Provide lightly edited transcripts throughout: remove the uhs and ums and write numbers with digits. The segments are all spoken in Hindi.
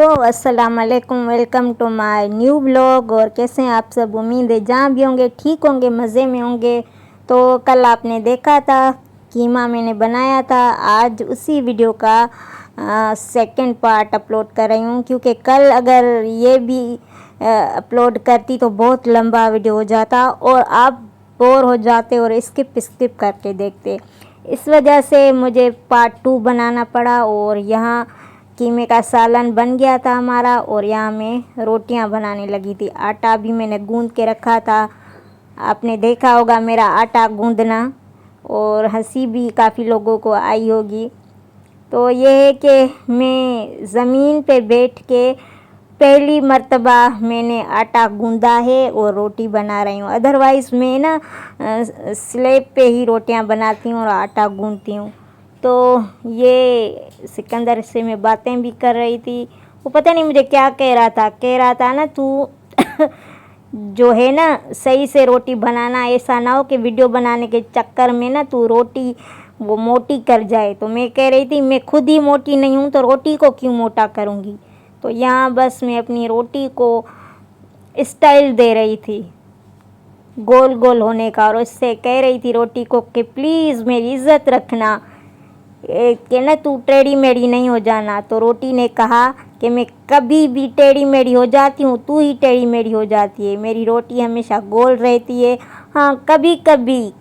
अस्सलाम वालेकुम, welcome to my new blog. और कैसे हैं आप सब? उम्मीद है जहाँ भी होंगे ठीक होंगे, मज़े में होंगे। तो कल आपने देखा था कीमा मैंने बनाया था, आज उसी वीडियो का सेकंड पार्ट अपलोड कर रही हूँ, क्योंकि कल अगर ये भी अपलोड करती तो बहुत लंबा वीडियो हो जाता और आप बोर हो जाते और स्किप करके देखते। इस वजह से मुझे पार्ट 2 बनाना पड़ा। और यहाँ कीमे का सालन बन गया था हमारा और यहाँ मैं रोटियां बनाने लगी थी। आटा भी मैंने गूंद के रखा था, आपने देखा होगा मेरा आटा गूंदना, और हंसी भी काफ़ी लोगों को आई होगी। तो ये है कि मैं ज़मीन पे बैठ के पहली मर्तबा मैंने आटा गूंदा है और रोटी बना रही हूँ। अदरवाइज़ मैं ना स्लैब पे ही रोटियां बनाती हूँ और आटा गूंदती हूँ। तो ये सिकंदर से मैं बातें भी कर रही थी, वो पता नहीं मुझे क्या कह रहा था ना, तू जो है ना सही से रोटी बनाना, ऐसा ना हो कि वीडियो बनाने के चक्कर में ना तू रोटी वो मोटी कर जाए। तो मैं कह रही थी मैं खुद ही मोटी नहीं हूँ तो रोटी को क्यों मोटा करूँगी। तो यहाँ बस मैं अपनी रोटी को स्टाइल दे रही थी गोल गोल होने का, और उससे कह रही थी रोटी को कि प्लीज़ मेरी इज़्ज़त रखना, कि ना तू टेढ़ी मेढ़ी नहीं हो जाना। तो रोटी ने कहा कि मैं कभी भी टेढ़ी मेढ़ी हो जाती हूँ, तू ही टेढ़ी मेढ़ी हो जाती है, मेरी रोटी हमेशा गोल रहती है। हाँ, कभी कभी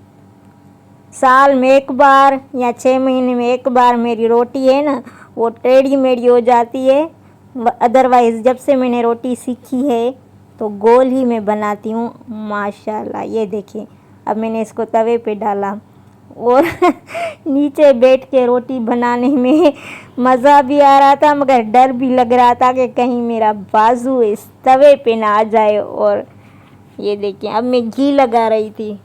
साल में एक बार या 6 महीने में एक बार मेरी रोटी है ना वो टेढ़ी मेढ़ी हो जाती है। अदरवाइज़ जब से मैंने रोटी सीखी है तो गोल ही मैं बनाती हूँ माशाल्लाह। ये देखिए, अब मैंने इसको तवे पे डाला और नीचे बैठ के रोटी बनाने में मज़ा भी आ रहा था, मगर डर भी लग रहा था कि कहीं मेरा बाजू इस तवे पे ना आ जाए। और ये देखिए, अब मैं घी लगा रही थी,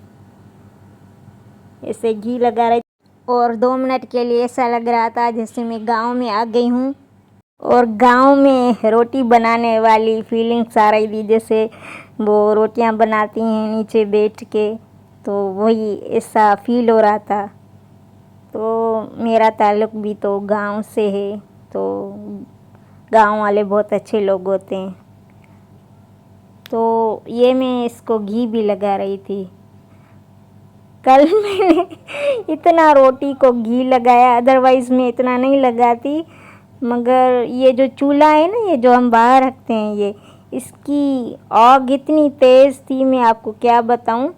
ऐसे घी लगा रही थी और 2 मिनट के लिए ऐसा लग रहा था जैसे मैं गांव में आ गई हूँ और गांव में रोटी बनाने वाली फीलिंग्स आ रही थी, जैसे वो रोटियां बनाती हैं नीचे बैठ के, तो वही ऐसा फील हो रहा था। तो मेरा ताल्लुक़ भी तो गांव से है, तो गांव वाले बहुत अच्छे लोग होते हैं। तो ये मैं इसको घी भी लगा रही थी। कल मैंने इतना रोटी को घी लगाया, अदरवाइज़ मैं इतना नहीं लगाती, मगर ये जो चूल्हा है ना, ये जो हम बाहर रखते हैं, ये इसकी आग इतनी तेज़ थी, मैं आपको क्या बताऊं।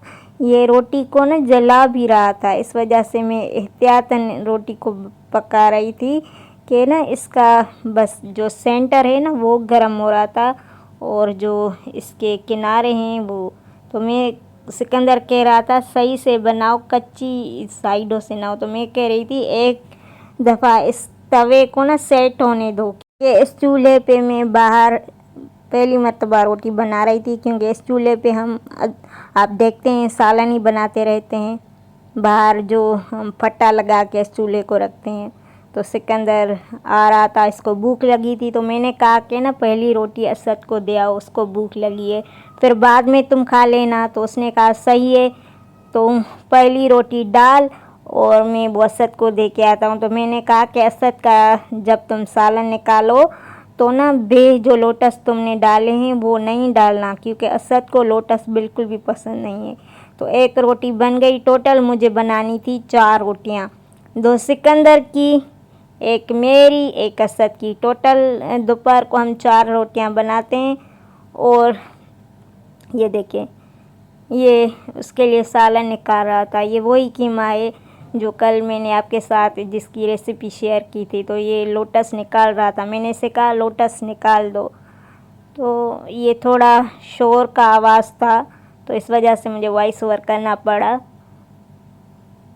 ये रोटी को ना जला भी रहा था, इस वजह से मैं एहतियातन रोटी को पका रही थी कि ना इसका बस जो सेंटर है ना वो गर्म हो रहा था और जो इसके किनारे हैं वो। तो मैं सिकंदर कह रहा था सही से बनाओ, कच्ची साइडों से ना हो। तो मैं कह रही थी एक दफ़ा इस तवे को ना सेट होने दो। कि इस चूल्हे पे मैं बाहर पहली मर्तबा रोटी बना रही थी, क्योंकि इस चूल्हे पे हम आप देखते हैं सालन ही बनाते रहते हैं, बाहर जो हम फट्टा लगा के इस चूल्हे को रखते हैं। तो सिकंदर आ रहा था, इसको भूख लगी थी, तो मैंने कहा कि ना पहली रोटी असद को दे आओ, उसको भूख लगी है, फिर बाद में तुम खा लेना। तो उसने कहा सही है, तो पहली रोटी डाल और मैं वो असद को दे के आता हूँ। तो मैंने कहा कि असद का जब तुम सालन निकालो तो ना जो लोटस तुमने डाले हैं वो नहीं डालना, क्योंकि असद को लोटस बिल्कुल भी पसंद नहीं है। तो एक रोटी बन गई। टोटल मुझे बनानी थी 4 रोटियाँ, 2 सिकंदर की, एक मेरी, एक असद की। टोटल दोपहर को हम 4 रोटियाँ बनाते हैं। और ये देखिए, ये उसके लिए सालन निकाल रहा था। ये वही कीमा है जो कल मैंने आपके साथ जिसकी रेसिपी शेयर की थी। तो ये लोटस निकाल रहा था, मैंने इसे कहा लोटस निकाल दो। तो ये थोड़ा शोर का आवाज़ था, तो इस वजह से मुझे वॉइस ओवर करना पड़ा।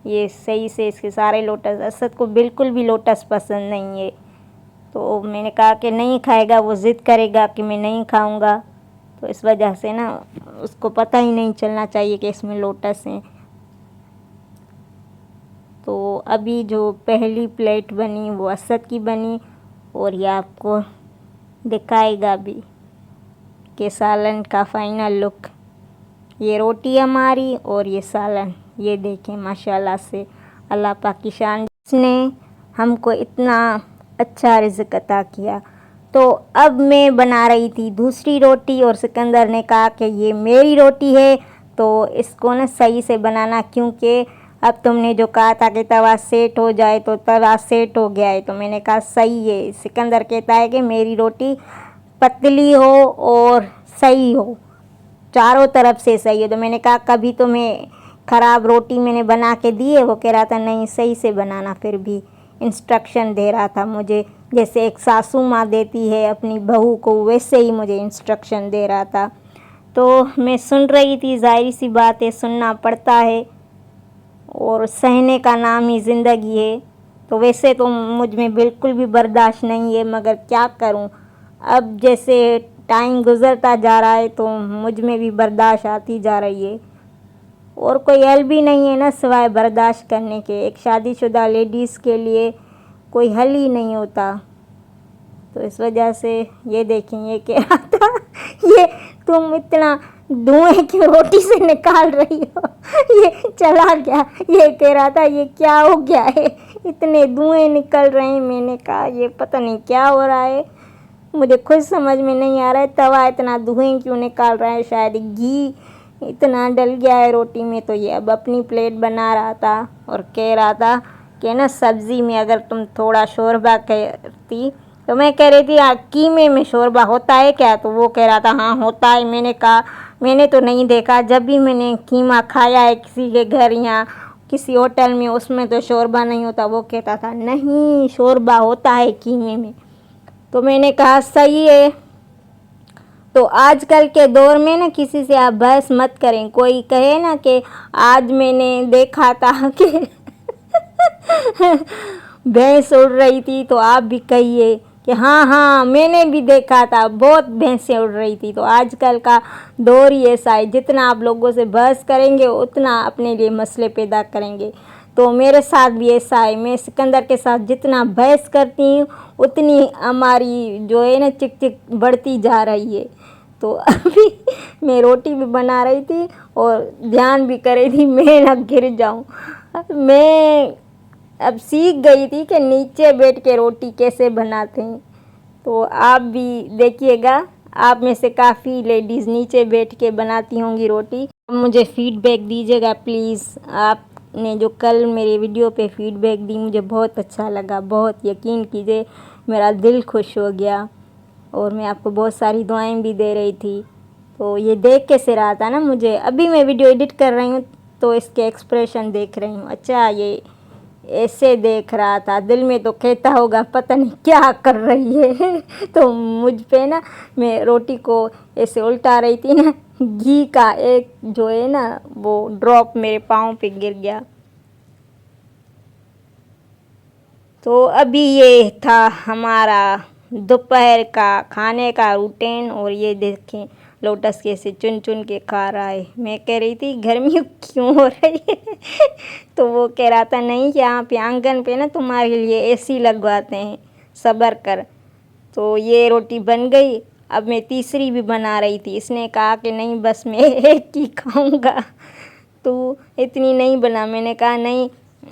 ये सही से इसके सारे लोटस, असद को बिल्कुल भी लोटस पसंद नहीं है। तो मैंने कहा कि नहीं खाएगा, वो ज़िद करेगा कि मैं नहीं खाऊंगा, तो इस वजह से ना उसको पता ही नहीं चलना चाहिए कि इसमें लोटस हैं। तो अभी जो पहली प्लेट बनी वो असद की बनी, और ये आपको दिखाएगा भी कि सालन का फाइनल लुक। ये रोटी हमारी और ये सालन, ये देखें माशाल्लाह से अल्लाह पाक की शान, जिसने हमको इतना अच्छा रिज़्क़ अता किया। तो अब मैं बना रही थी दूसरी रोटी और सिकंदर ने कहा कि ये मेरी रोटी है तो इसको ना सही से बनाना, क्योंकि अब तुमने जो कहा था कि तवा सेट हो जाए तो तवा सेट हो गया है। तो मैंने कहा सही है। सिकंदर कहता है कि मेरी रोटी पतली हो और सही हो, चारों तरफ से सही हो। तो मैंने कहा कभी तुम्हें ख़राब रोटी मैंने बना के दी है? वो कह रहा था नहीं सही से बनाना, फिर भी इंस्ट्रक्शन दे रहा था मुझे, जैसे एक सासू माँ देती है अपनी बहू को, वैसे ही मुझे इंस्ट्रक्शन दे रहा था। तो मैं सुन रही थी, जाहिर सी बात है सुनना पड़ता है और सहने का नाम ही ज़िंदगी है। तो वैसे तो मुझ में बिल्कुल भी बर्दाश्त नहीं है, मगर क्या करूं, अब जैसे टाइम गुज़रता जा रहा है तो मुझ में भी बर्दाश्त आती जा रही है और कोई हल भी नहीं है ना सिवाय बर्दाश्त करने के। एक शादीशुदा लेडीज़ के लिए कोई हल ही नहीं होता। तो इस वजह से ये देखें, ये कह रहा था ये तुम इतना धुएं क्यों रोटी से निकाल रही हो? ये चला गया, ये कह रहा था ये क्या हो गया है, इतने धुएं निकल रहे हैं। मैंने कहा ये पता नहीं क्या हो रहा है, मुझे खुद समझ में नहीं आ रहा है तवा इतना धुएं क्यों निकाल रहा है, शायद घी इतना डल गया है रोटी में। तो ये अब अपनी प्लेट बना रहा था और कह रहा था कि ना सब्ज़ी में अगर तुम थोड़ा शोरबा करती। तो मैं कह रही थी कीमे में शोरबा होता है क्या? तो वो कह रहा था हाँ होता है। मैंने कहा मैंने तो नहीं देखा, जब भी मैंने कीमा खाया है किसी के घर या किसी होटल में उसमें तो शोरबा नहीं होता। वो कहता था नहीं शोरबा होता है कीमे में। तो मैंने कहा सही है। तो आजकल के दौर में ना किसी से आप बहस मत करें। कोई कहे ना कि आज मैंने देखा था कि भैंस उड़ रही थी, तो आप भी कहिए कि हाँ हाँ मैंने भी देखा था, बहुत भैंसें उड़ रही थी। तो आजकल का दौर ही ऐसा है, जितना आप लोगों से बहस करेंगे उतना अपने लिए मसले पैदा करेंगे। तो मेरे साथ भी ऐसा है, मैं सिकंदर के साथ जितना बहस करती हूँ उतनी हमारी जो है ना चिक चिक बढ़ती जा रही है। तो अभी मैं रोटी भी बना रही थी और ध्यान भी कर रही थी मैं ना गिर जाऊँ। मैं अब सीख गई थी कि नीचे बैठ के रोटी कैसे बनाते हैं। तो आप भी देखिएगा, आप में से काफ़ी लेडीज़ नीचे बैठ के बनाती होंगी रोटी। मुझे फीडबैक दीजिएगा प्लीज़। आपने जो कल मेरे वीडियो पे फीडबैक दी मुझे बहुत अच्छा लगा, बहुत, यकीन कीजिए मेरा दिल खुश हो गया और मैं आपको बहुत सारी दुआएं भी दे रही थी। तो ये देख कैसे रहा था ना मुझे, अभी मैं वीडियो एडिट कर रही हूँ तो इसके एक्सप्रेशन देख रही हूँ, अच्छा ये ऐसे देख रहा था, दिल में तो कहता होगा पता नहीं क्या कर रही है। तो मुझ पे ना मैं रोटी को ऐसे उल्टा रही थी ना, घी का एक जो है ना वो ड्रॉप मेरे पाँव पे गिर गया। तो अभी ये था हमारा दोपहर का खाने का रूटीन और ये देखें लोटस कैसे चुन चुन के खा रहा है। मैं कह रही थी गर्मी क्यों हो रही है? तो वो कह रहा था नहीं कि यहाँ पे आंगन पे ना तुम्हारे लिए एसी लगवाते हैं, सब्र कर। तो ये रोटी बन गई, अब मैं तीसरी भी बना रही थी। इसने कहा कि नहीं बस मैं एक ही खाऊंगा, तो इतनी नहीं बना। मैंने कहा नहीं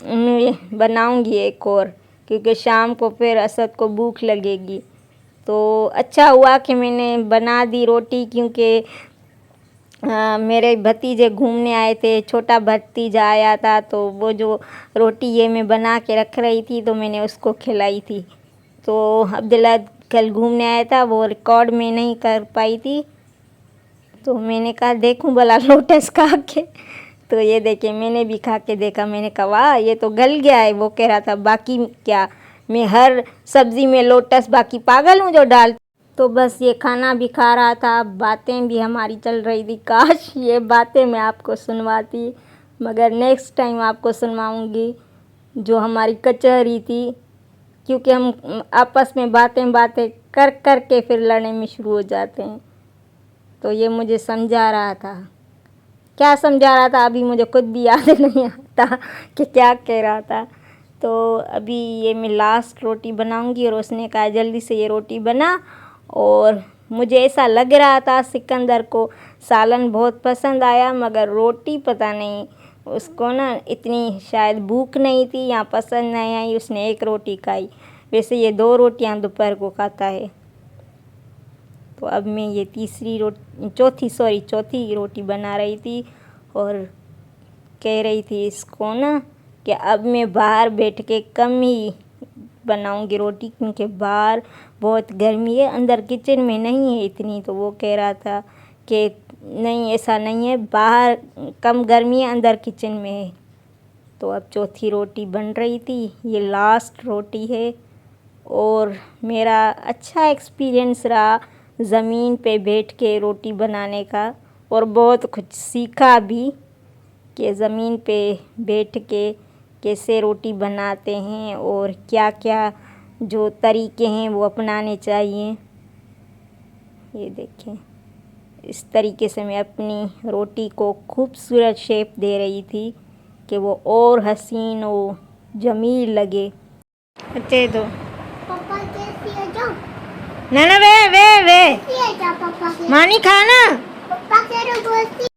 मैं बनाऊंगी एक और, क्योंकि शाम को फिर असद को भूख लगेगी। तो अच्छा हुआ कि मैंने बना दी रोटी, क्योंकि मेरे भतीजे घूमने आए थे, छोटा भतीजा आया था, तो वो जो रोटी ये मैं बना के रख रही थी तो मैंने उसको खिलाई थी। तो अब्दुल्ला कल घूमने आया था, वो रिकॉर्ड में नहीं कर पाई थी, तो मैंने कहा देखूं भला लोटस खा के। तो ये देखिए मैंने भी खा के देखा, मैंने कहा वाह ये तो गल गया है। वो कह रहा था बाकी क्या, मैं हर सब्ज़ी में लोटस, बाकी पागल हूँ जो डाल। तो बस ये खाना भी खा रहा था, बातें भी हमारी चल रही थी। काश ये बातें मैं आपको सुनवाती, मगर नेक्स्ट टाइम आपको सुनवाऊँगी जो हमारी कचहरी थी, क्योंकि हम आपस में बातें बातें कर कर के फिर लड़ने में शुरू हो जाते हैं। तो ये मुझे समझा रहा था, क्या समझा रहा था अभी मुझे खुद भी याद नहीं आता कि क्या कह रहा था। तो अभी ये मैं लास्ट रोटी बनाऊंगी और उसने कहा जल्दी से ये रोटी बना। और मुझे ऐसा लग रहा था सिकंदर को सालन बहुत पसंद आया, मगर रोटी पता नहीं उसको ना इतनी शायद भूख नहीं थी या पसंद नहीं आई, उसने एक रोटी खाई। वैसे ये 2 रोटियां दोपहर को खाता है। तो अब मैं ये चौथी रोटी बना रही थी और कह रही थी इसको ना कि अब मैं बाहर बैठ के कम ही बनाऊंगी रोटी, क्योंकि बाहर बहुत गर्मी है, अंदर किचन में नहीं है इतनी। तो वो कह रहा था कि नहीं, ऐसा नहीं है, बाहर कम गर्मी है, अंदर किचन में है। तो अब चौथी रोटी बन रही थी, ये लास्ट रोटी है। और मेरा अच्छा एक्सपीरियंस रहा ज़मीन पे बैठ के रोटी बनाने का, और बहुत कुछ सीखा भी कि ज़मीन पे बैठ के कैसे रोटी बनाते हैं और क्या क्या जो तरीके हैं वो अपनाने चाहिए। ये देखें, इस तरीके से मैं अपनी रोटी को खूबसूरत शेप दे रही थी कि वो और हसीन और जमील लगे। अच्छे तो पापा कैसी है जाओ ना वे कैसी है जा पापा के मानी खाना पापा के रोटी